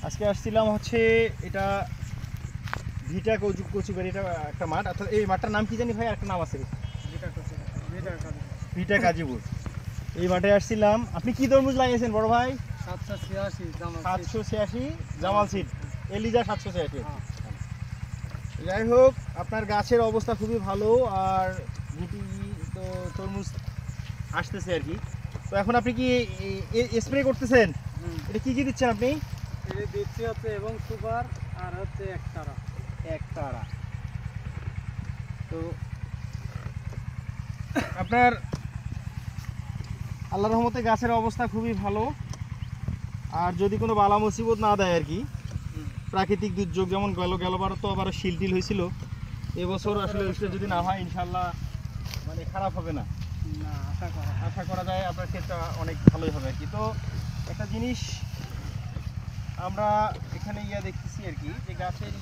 আজকে আসছিলাম হচ্ছে এটা ভিটা কচুবাড়ি, এটা একটা মাঠ। অর্থাৎ এই মাঠটার নাম কি জানি ভাই, একটা নাম আছে ভিটা কাজীপুর। এই মাঠে আসছিলাম। আপনি কি তরমুজ লাগিয়েছেন বড় ভাই? 786 জামাল সিড, এলিজা 786। যাই হোক, আপনার গাছের অবস্থা খুবই ভালো আর গুটি তো তরমুজ আসতেছে আর কি। তো এখন আপনি কি স্প্রে করতেছেন? এটা কি কি দিচ্ছেন আপনি? এটা দিচ্ছি হচ্ছে এবং সুপার আর হচ্ছে একতারা। তো আপনার আল্লাহর রহমতে গাছের অবস্থা খুবই ভালো। আর যদি কোনো বালা মুসিবত না দেয় আর কি, প্রাকৃতিক দুর্যোগ যেমন গেলবার তো আবার শিলটিল হয়েছিল, এবছর আসলে যদি না হয় ইনশাল্লাহ মানে খারাপ হবে না, আশা করা যায় আপনার ক্ষেত্রে অনেক ভালোই হবে আর কি। তো একটা জিনিস আমরা এখানে দেখতেছি আর কি, যে গাছের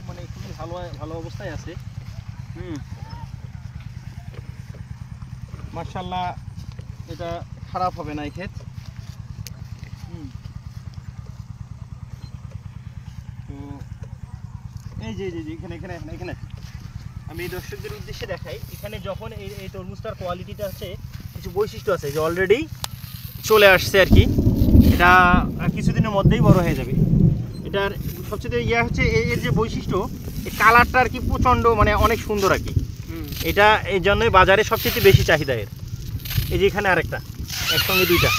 মানে খুবই ভালো অবস্থায় আছে। মাশাআল্লাহ, এটা খারাপ হবে না এই ক্ষেত। তো এই যে এখানে আমি এই দর্শকদের উদ্দেশ্যে দেখাই, এখানে যখন এই তরমুজটার কোয়ালিটিটা আছে, কিছু বৈশিষ্ট্য আছে যে অলরেডি চলে আসছে আর কি। এটা কিছুদিনের মধ্যেই বড় হয়ে যাবে। এটার সবচেয়ে হচ্ছে এর যে বৈশিষ্ট্য, এই কালারটা আর কি প্রচণ্ড, মানে অনেক সুন্দর আর কি। এটা এই জন্যই বাজারে সবচেয়ে বেশি চাহিদা এর। এই যে এখানে আরেকটা, একসঙ্গে দুইটা।